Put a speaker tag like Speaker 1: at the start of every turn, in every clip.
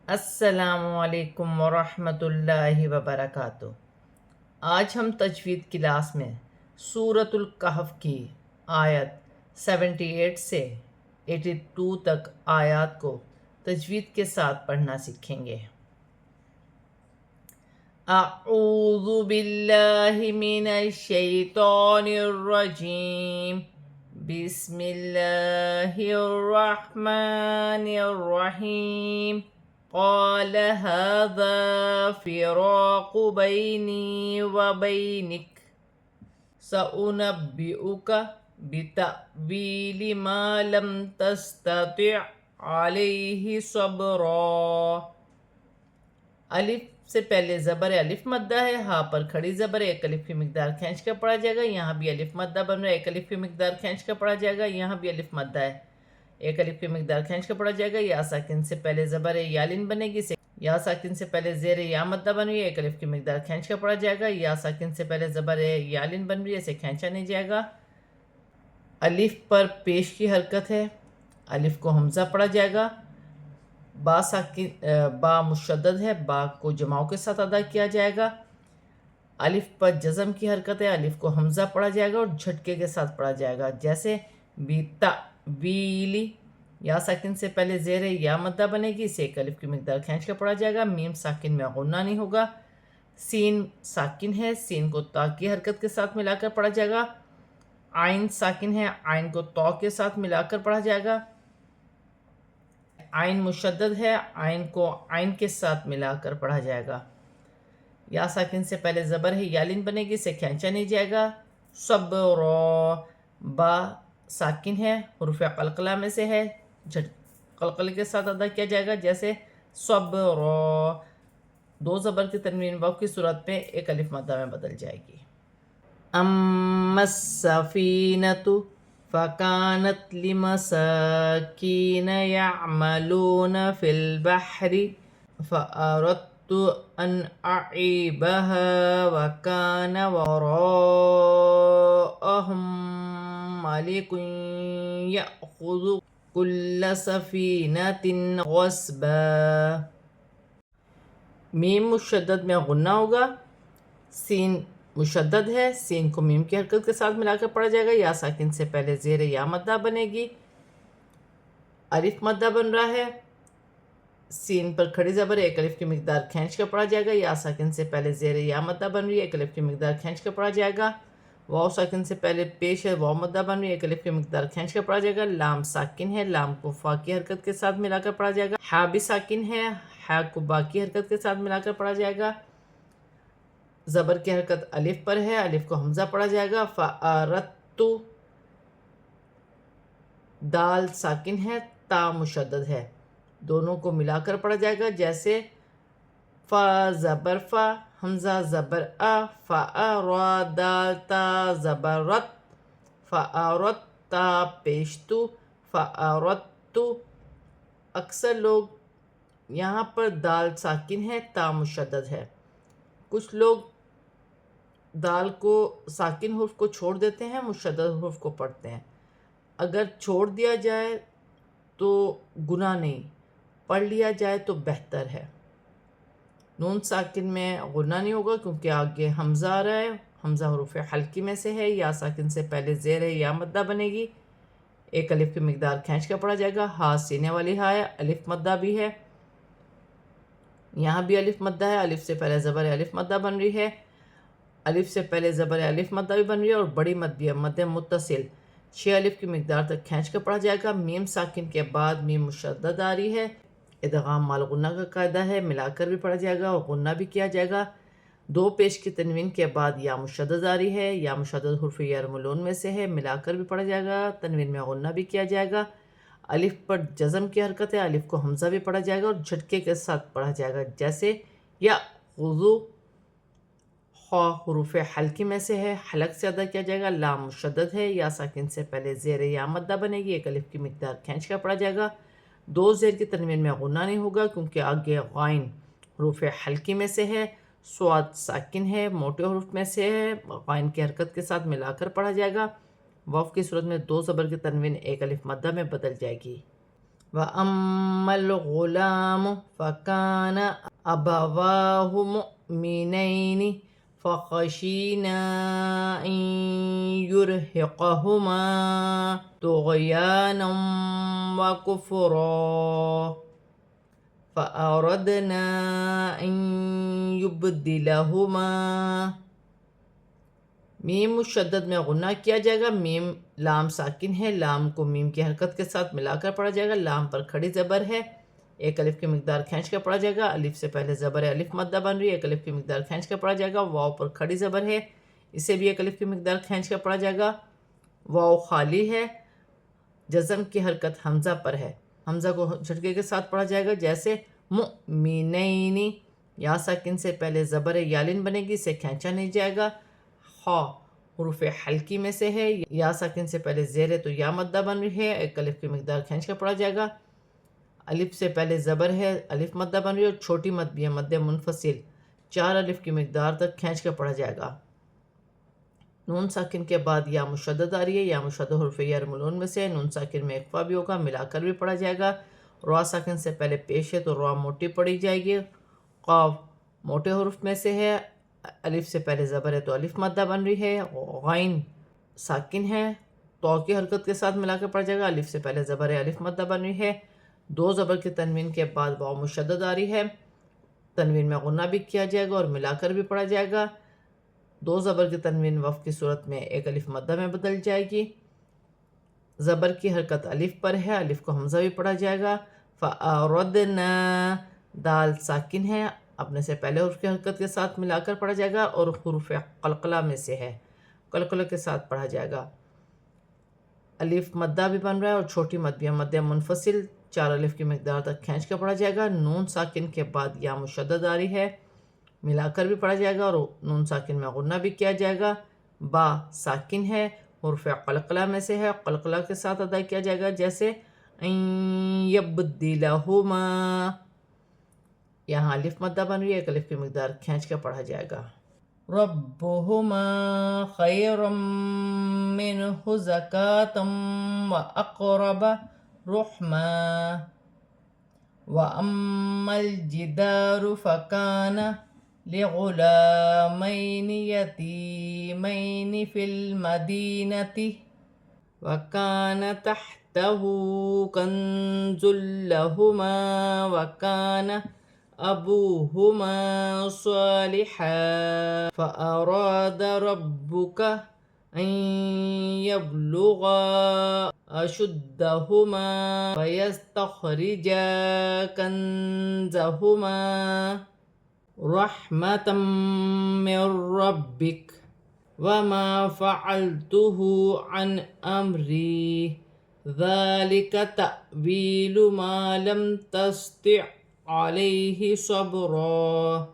Speaker 1: السلام علیکم ورحمۃ اللہ وبرکاتہ۔ آج ہم تجوید کلاس میں سورۃ الکہف کی آیت 78 سے 82 تک آیات کو تجوید کے ساتھ پڑھنا سیکھیں گے۔ اعوذ باللہ من الشیطان الرجیم، بسم اللہ الرحمن الرحیم۔ قال هذا فراق بيني وبينك سأنبئك بتأويل ما لم تستطع عليه صبرا۔ الف سے پہلے زبر الف مدہ ہے، ہاں پر کھڑی زبر ہے، ایک الف کی مقدار کھینچ کر پڑھا جائے گا، یہاں بھی الف مدہ بن رہا ہے، ایک الف کی مقدار کھینچ کر پڑھا جائے گا، یہاں بھی الف مدہ ہے، ایک الف کی مقدار کھینچ کر پڑھا جائے گا۔ یا ساکن سے پہلے زبر یالن بنے گی، یا ساکن سے پہلے زیر یا مدہ بن رہی ہے، ایک الف کی مقدار کھینچ کر پڑھا جائے گا۔ یا ساکن سے پہلے زبر یالن بن رہی ہے، اسے کھینچا نہیں جائے گا۔ الف پر پیش کی حرکت ہے، الف کو حمزہ پڑھا جائے گا۔ با مشدد ہے، با کو جماؤں کے ساتھ ادا کیا جائے گا۔ الف پر جزم کی حرکت ہے، الف کو حمزہ پڑھا جائے گا اور جھٹکے کے ساتھ پڑھا جائے گا، جیسے بیلی۔ یا ساکن سے پہلے زیر یا مدہ بنے گی، اسے ایک الف کی مقدار کھینچ کر پڑھا جائے گا، میم ساکن میں غنہ نہیں ہوگا۔ سین ساکن ہے، سین کو تا کی حرکت کے ساتھ ملا کر پڑھا جائے گا۔ عین ساکن ہے، عین کو تو کے ساتھ ملا کر پڑھا جائے گا۔ عین مشدد ہے، عین کو عین کے ساتھ ملا کر پڑھا جائے گا۔ یا ساکن سے پہلے زبر ہے، یالن بنے گی، اسے کھینچا نہیں جائے گا۔ صبر، با ساکن ہے، حروف قلقلہ میں سے ہے، قلقلے کے ساتھ ادا کیا جائے گا، جیسے صبر، دو زبر کی تنوین واو کی صورت میں ایک الف مدہ میں بدل جائے گی۔ اما السفینۃ فکانت لمساکین یعملون فی البحر فأردت ان اعیبها وکان وراءہم ملک یأخذ کل سفینۃ غصبا۔ میم مشدد میں غنہ ہوگا، سین مشدد ہے، سین کو میم کی حرکت کے ساتھ ملا کر پڑھا جائے گا۔ یا ساکن سے پہلے زیر یا مدہ بنے گی، الف مدہ بن رہا ہے، سین پر کھڑی زبر ایک الف کی مقدار کھینچ کر پڑھا جائے گا۔ یا ساکن سے پہلے زیر یا مدہ بن رہی ہے، ایک الف کی مقدار کھینچ کر پڑھا جائے گا۔ واو ساکن سے پہلے پیش ہے، واو مدہ بن رہی ہے، ایک الف کی مقدار کھینچ کر پڑھا جائے گا۔ لام ساکن ہے، لام کو فا کی حرکت کے ساتھ ملا کر پڑھا جائے گا۔ ہا بھی ساکن ہے، ہا کو با کی حرکت کے ساتھ ملا کر پڑھا جائے گا۔ زبر کی حرکت الف پر ہے، الف کو حمزہ پڑھا جائے گا۔ فأردت، دال ساکن ہے، تا مشدد ہے، دونوں کو ملا کر پڑھا جائے گا، جیسے فا زبر فا، حمزہ زبر آ، فا را دال تا زبر رت، فأردت تا پیش تو، فأردت۔ اکثر لوگ یہاں پر دال ساکن ہے، تا مشدد ہے، کچھ لوگ دال کو ساکن حرف کو چھوڑ دیتے ہیں، مشدد حرف کو پڑھتے ہیں۔ اگر چھوڑ دیا جائے تو گناہ نہیں، پڑھ لیا جائے تو بہتر ہے۔ نون ساکن میں غنہ نہیں ہوگا کیونکہ آگے حمزہ آ رہا ہے، حمزہ حروف حلقی میں سے ہے۔ یا ساکن سے پہلے زیر یا مدہ بنے گی، ایک الف کی مقدار کھینچ کر پڑھا جائے گا۔ ہا سینے والی ہا ہے، الف مدہ بھی ہے، یہاں بھی الف مدہ ہے، الف سے پہلے زبر الف مدہ بن رہی ہے، الف سے پہلے زبر الف مدہ بھی بن رہی ہے، اور بڑی مد بھی ہے، مد متصل 6 الف کی مقدار تک کھینچ کر پڑھا جائے گا۔ میم ساکن کے بعد میم مشدد آ رہی ہے، ادغام مال غنہ کا قاعدہ ہے، ملا کر بھی پڑھا جائے گا اور غنہ بھی کیا جائے گا۔ دو پیش کی تنوین کے بعد یا مشدد آ رہی ہے، یا مشدد حرف یرملون میں سے ہے، ملا کر بھی پڑھا جائے گا، تنوین میں غنہ بھی کیا جائے گا۔ الف پر جزم کی حرکت ہے، الف کو حمزہ بھی پڑھا جائے گا اور جھٹکے کے ساتھ پڑھا جائے گا، جیسے یا خذو، خا حروف حلقی میں سے ہے، حلق سے ادا کیا جائے گا۔ لام مشدد ہے، یا ساکن سے پہلے زیر یا مدہ بنے گی، ایک الف کی مقدار کھینچ کر پڑھا جائے گا۔ دو زیر کی تنوین میں غنہ نہیں ہوگا کیونکہ آگے غائن حروف حلقی میں سے ہے۔ سواد ساکن ہے، موٹے حروف میں سے ہے، غائن کی حرکت کے ساتھ ملا کر پڑھا جائے گا۔ واو کی صورت میں دو زبر کی تنوین ایک الف مدہ میں بدل جائے گی۔ وَأَمَّا الْغُلَامُ فَكَانَ أَبَوَاهُ مُؤْمِنَيْنِ فَخَشِينَا أَن يُرْهِقَهُمَا طُغْيَانًا وَكُفْرًا فَأَرَدْنَا أَن يُبْدِلَهُمَا. میم مشدد میں غنہ کیا جائے گا. میم لام ساکن ہے، لام کو میم کی حرکت کے ساتھ ملا کر پڑھا جائے گا. لام پر کھڑی زبر ہے، ایک الف کی مقدار کھینچ کر پڑھا جائے گا. الف سے پہلے زبر ہے، الف مدہ بن رہی ہے، ایک الف کی مقدار کھینچ کر پڑھا جائے گا. واو پر کھڑی زبر ہے، اسے بھی ایک الف کی مقدار کھینچ کر پڑھا جائے گا. واو خالی ہے، جزم کی حرکت حمزہ پر ہے، حمزہ کو جھٹکے کے ساتھ پڑھا جائے گا. جیسے مؤمنین، یا ساکن سے پہلے زبر یالین بنے گی، اسے کھینچا نہیں جائے گا. خا حروف حلقی میں سے ہے، یا ساکن سے پہلے زیر ہے تو یا مدہ بن رہی ہے، ایک الف کی مقدار کھینچ کر پڑھا جائے گا. الف سے پہلے زبر ہے، الف مدہ بن رہی ہے اور چھوٹی مد بھی ہے، مد منفصل، 4 الف کی مقدار تک کھینچ کر پڑھا جائے گا. نون ساکن کے بعد یا مشدد آ رہی ہے، یا مشدد حروف یرملون میں سے. نون ساکن میں اخفا بھی ہوگا، ملا کر بھی پڑھا جائے گا. را ساکن سے پہلے پیش ہے تو را موٹی پڑھی جائے گی. قاف موٹے حروف میں سے ہے، الف سے پہلے زبر ہے تو الف مدہ بن رہی ہے. غین ساکن ہے، تو کی حرکت کے ساتھ ملا کر پڑھا جائے گا. الف سے پہلے زبر ہے، الف مدہ بن رہی ہے. 2 زبر کی تنوین کے بعد واو مشدد آ رہی ہے، تنوین میں غنہ بھی کیا جائے گا اور ملا کر بھی پڑھا جائے گا. 2 زبر کی تنوین وقف کی صورت میں ایک الف مدہ میں بدل جائے گی. زبر کی حرکت الف پر ہے، الف کو حمزہ بھی پڑھا جائے گا. فَأَرَدْنَا دال ساکن ہے، اپنے سے پہلے حرف کی حرکت کے ساتھ ملا کر پڑھا جائے گا اور حروف قلقلہ میں سے ہے، قلقلہ کے ساتھ پڑھا جائے گا. الف مدہ بھی بن رہا ہے اور چھوٹی مد بھی ہے، مد منفصل، 4 الف کی مقدار تک کھینچ کر پڑھا جائے گا. نون ساکن کے بعد یا مشدد آ رہی ہے، ملا کر بھی پڑھا جائے گا اور نون ساکن میں غنہ بھی کیا جائے گا. با ساکن ہے، حروف قلقلہ میں سے ہے، قلقلہ کے ساتھ ادا کیا جائے گا. جیسے ان یبدلہما، یہاں الف مدہ بن رہی ہے، ایک الف کی مقدار کھینچ کر پڑھا جائے گا. ربہما خیر منہ زکاة واقرب رحما. وَأَمَّا الْجِدَارُ فَكَانَ لِغُلَامَيْنِ يَتِيمَيْنِ فِي الْمَدِينَةِ وَكَانَ تَحْتَهُ كَنْزٌ لَهُمَا وَكَانَ أَبُوهُمَا صَالِحًا فَأَرَادَ رَبُّكَ أن يبلغا أشدهما ويستخرجا كنزهما رحمة من ربك وما فعلته عن أمري ذلك تأويل ما لم تستطع عليه صبرا.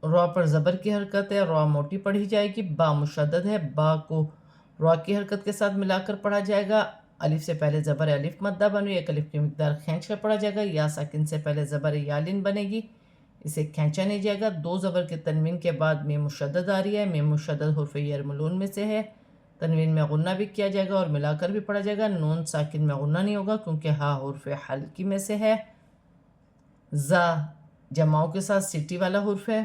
Speaker 1: را پر زبر کی حرکت ہے، را موٹی پڑھی جائے گی. با مشدد ہے، با کو را کی حرکت کے ساتھ ملا کر پڑھا جائے گا. الف سے پہلے زبر ہے، الف مدہ بن رہی ہے، ایک الف کی مقدار کھینچ کر پڑھا جائے گا. یا ساکن سے پہلے زبر یالین بنے گی، اسے کھینچا نہیں جائے گا. 2 زبر کی تنوین کے بعد میم مشدد آ رہی ہے، میم مشدد حرف یرملون میں سے ہے، تنوین میں غنہ بھی کیا جائے گا اور ملا کر بھی پڑھا جائے گا. نون ساکن میں غنہ نہیں ہوگا کیونکہ ہا حرف حلقی میں سے ہے. زا جماؤں کے ساتھ سٹی والا حرف ہے.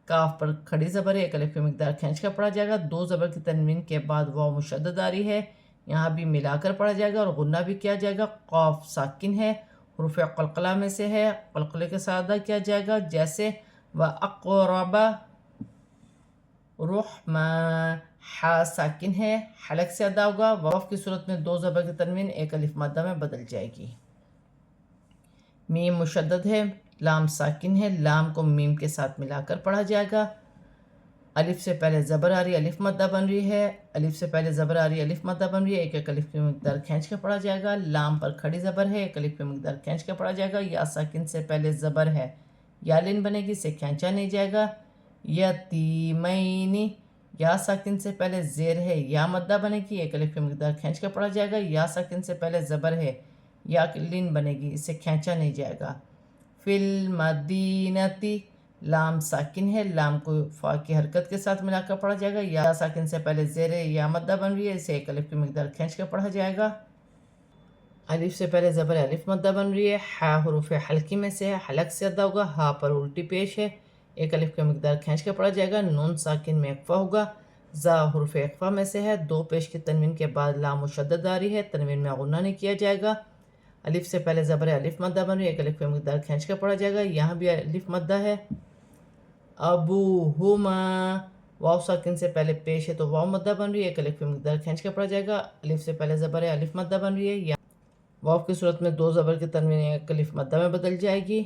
Speaker 1: کاف پر کھڑی زبر ہے، ایک الف کی مقدار کھینچ کر پڑھا جائے گا. 2 زبر کی تنوین کے بعد واو مشدد آ رہی ہے، یہاں بھی ملا کر پڑھا جائے گا اور غنہ بھی کیا جائے گا. قاف ساکن ہے، حروف قلقلہ میں سے ہے، قلقلے کے ساتھ ادا کیا جائے گا. جیسے وَأَقْرَبَ رُحْمًا. حا ساکن ہے، حلق سے ادا ہوگا. وقف کی صورت میں 2 زبر کی تنوین ایک الف مادہ میں بدل جائے گی. میم مشدد ہے، لام ساکن ہے، لام کو میم کے ساتھ ملا کر پڑھا جائے گا. الف سے پہلے زبر آ رہی ہے، الف مدہ بن رہی ہے، الف سے پہلے زبر آ رہی ہے، الف مدہ بن رہی ہے، ایک ایک الف کی مقدار کھینچ کے پڑھا جائے گا. لام پر کھڑی زبر ہے، ایک الف کی مقدار کھینچ کے پڑھا جائے گا. یا ساکن سے پہلے زبر ہے، یالین بنے گی، اسے کھینچا نہیں جائے گا. یتیمین، یا ساکن سے پہلے زیر ہے، یا مدہ بنے گی، ایک الف کی مقدار کھینچ کے پڑھا جائے گا. یا ساکن سے پہلے زبر ہے، یا لین بنے گی، اسے کھینچا نہیں جائے گا. فی المدینتی، لام ساکن ہے، لام کو فا کی حرکت کے ساتھ ملا کر پڑھا جائے گا. یا ساکن سے پہلے زیر ہے، یا مدہ بن رہی ہے، اسے ایک الف کی مقدار کھینچ کر پڑھا جائے گا. الف سے پہلے زبر الف مدہ بن رہی ہے، ہا حروف حلقی میں سے ہے، حلق سے ادا ہوگا، ہا پر الٹی پیش ہے، ایک الف کا مقدار کھینچ کے پڑھا جائے گا، نون ساکن میں اقفا ہوگا، زا حروف اقفا میں سے ہے، دو پیش کی تنوین کے بعد لام مشدد آ رہی ہے، تنوین میں غنہ نہیں کیا جائے گا، الف سے پہلے زبر الف مدہ بن رہی ہے، ایک الف کا مقدار کھینچ کے پڑھا جائے گا، یہاں بھی الف مدہ ہے، ابوہما واو ساکن سے پہلے پیش ہے تو واو مدہ بن رہی ہے، ایک الف کا مقدار کھینچ کے پڑھا جائے گا، الف سے پہلے زبر الف مدہ بن رہی ہے، واو کی صورت میں دو زبر کی تنوین ایک الف مدہ میں بدل جائے گی،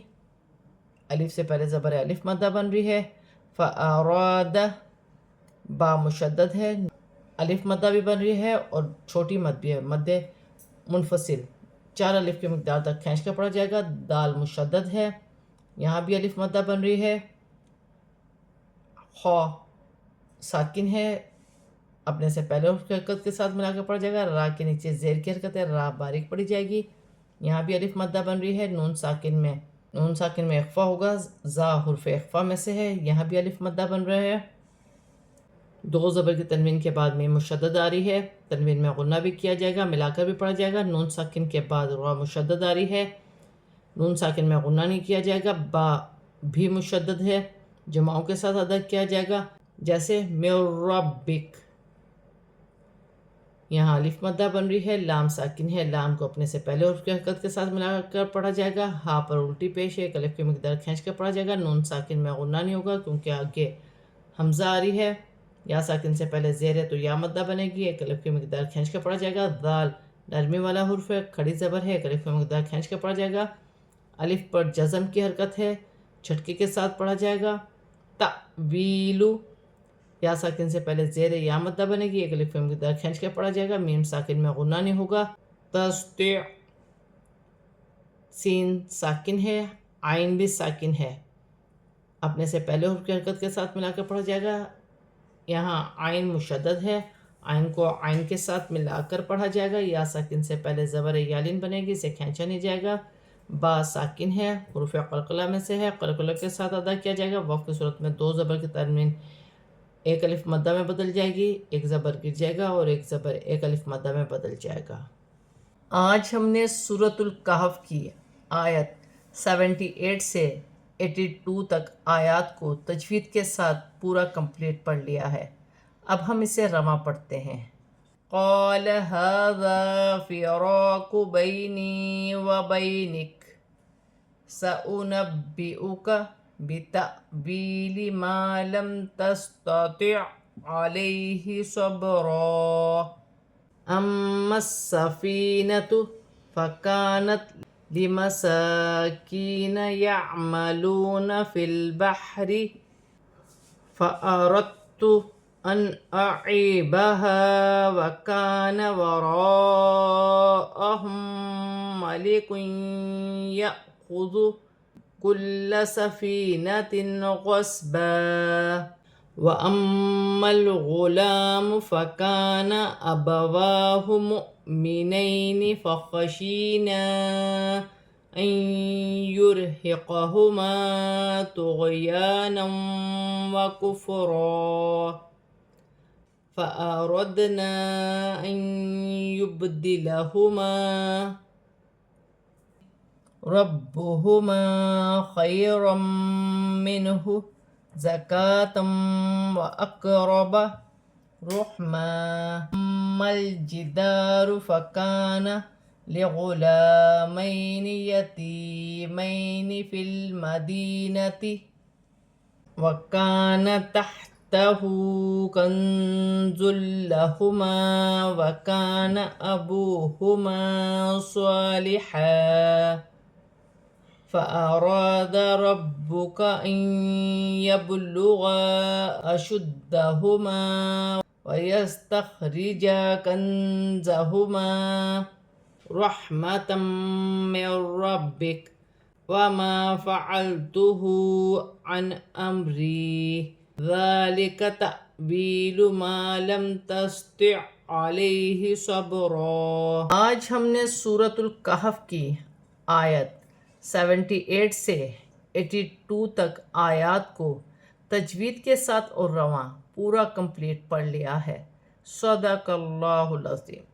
Speaker 1: الف سے پہلے زبر الف مدہ بن رہی ہے، فاراد با مشدد ہے، الف مدہ بھی بن رہی ہے اور چھوٹی مد بھی ہے، مد منفصل، چار الف کے مقدار تک کھینچ کے پڑھا جائے گا، دال مشدد ہے، یہاں بھی الف مدہ بن رہی ہے، خا ساکن ہے، اپنے سے پہلے حرف کی حرکت کے ساتھ ملا کے پڑھا جائے گا، را کے نیچے زیر کی حرکت ہے، را باریک پڑھی جائے گی، یہاں بھی الف مدہ بن رہی ہے، نون ساکن میں اخفا ہوگا، زا حرف اخفا میں سے ہے، یہاں بھی الف مدہ بن رہا ہے، دو زبر کی تنوین کے بعد میں مشدد آ رہی ہے، تنوین میں غنہ بھی کیا جائے گا، ملا کر بھی پڑھا جائے گا، نون ساکن کے بعد را مشدد آ رہی ہے، نون ساکن میں غنہ نہیں کیا جائے گا، با بھی مشدد ہے، جماعوں کے ساتھ ادا کیا جائے گا، جیسے من ربک، یہاں الف مدہ بن رہی ہے، لام ساکن ہے، لام کو اپنے سے پہلے حرف کی حرکت کے ساتھ ملا کر پڑھا جائے گا، ہا پر الٹی پیش ہے، ایک الف کی مقدار کھینچ کے پڑھا جائے گا، نون ساکن میں غنہ نہیں ہوگا کیونکہ آگے حمزہ آ رہی ہے، یا ساکن سے پہلے زیر ہے تو یا مدہ بنے گی، ایک الف کی مقدار کھینچ کے پڑھا جائے گا، دال نرمی والا حرف ہے، کھڑی زبر ہے، ایک الف کی مقدار کھینچ کے پڑھا جائے گا، الف پر جزم کی حرکت ہے، جھٹکے کے ساتھ پڑھا جائے گا، تعویلو، یا ساکن سے پہلے زیر یا مدہ بنے گی، ایک الف کی مقدار کھینچ کے پڑھا جائے گا، میم ساکن میں غنہ نہیں ہوگا، تستطيع، سین ساکن ہے، عین بھی ساکن ہے، اپنے سے پہلے حرف کی حرکت کے ساتھ ملا کے پڑھا جائے گا، یہاں عین مشدد ہے، عین کو عین کے ساتھ ملا کر پڑھا جائے گا، یا ساکن سے پہلے زبر یالین بنے گی، اسے کھینچا نہیں جائے گا، با ساکن ہے، حروف قلقلہ میں سے ہے، قلقلہ کے ساتھ ادا کیا جائے گا، وقف کی صورت میں دو زبر کی تنوین ایک الف مدہ میں بدل جائے گی، ایک زبر گر جائے گا اور ایک زبر ایک الف مدہ میں بدل جائے گا۔ آج ہم نے سورۃ الکہف کی آیت 78 سے 82 تک آیات کو تجوید کے ساتھ پورا کمپلیٹ پڑھ لیا ہے، اب ہم اسے رواں پڑھتے ہیں۔ قال هذا فراق بینی وبینک سأنبئک بتأویل ما لم تستطع علیہ صبرا اما السفینة فکانت لمساکین یعملون فی البحر فأردت ان اعیبها وکان وراءهم ملک یأخذ کل سفینة غصبا وأما الغلام فكان أبواه مؤمنين فخشينا أن يرهقهما طغيانا وكفرا فأردنا أن يبدلهما ربهما خيرا منه زكاة وأقرب رحما أما الجدار فكان لغلامين يتيمين في المدينة وكان تحته كنز لهما وكان أبوهما صالحا فأراد ربك أن يبلغا أشدهما ويستخرجا كنزهما رحمة من ربك وما فعلته عن أمري ذلك تأويل ما لم تستطع عليه صبرا۔ آج ہم نے سورۃ الکہف کی آیت 78 سے 82 تک آیات کو تجوید کے ساتھ اور رواں پورا کمپلیٹ پڑھ لیا ہے۔ صدق اللہ العظیم۔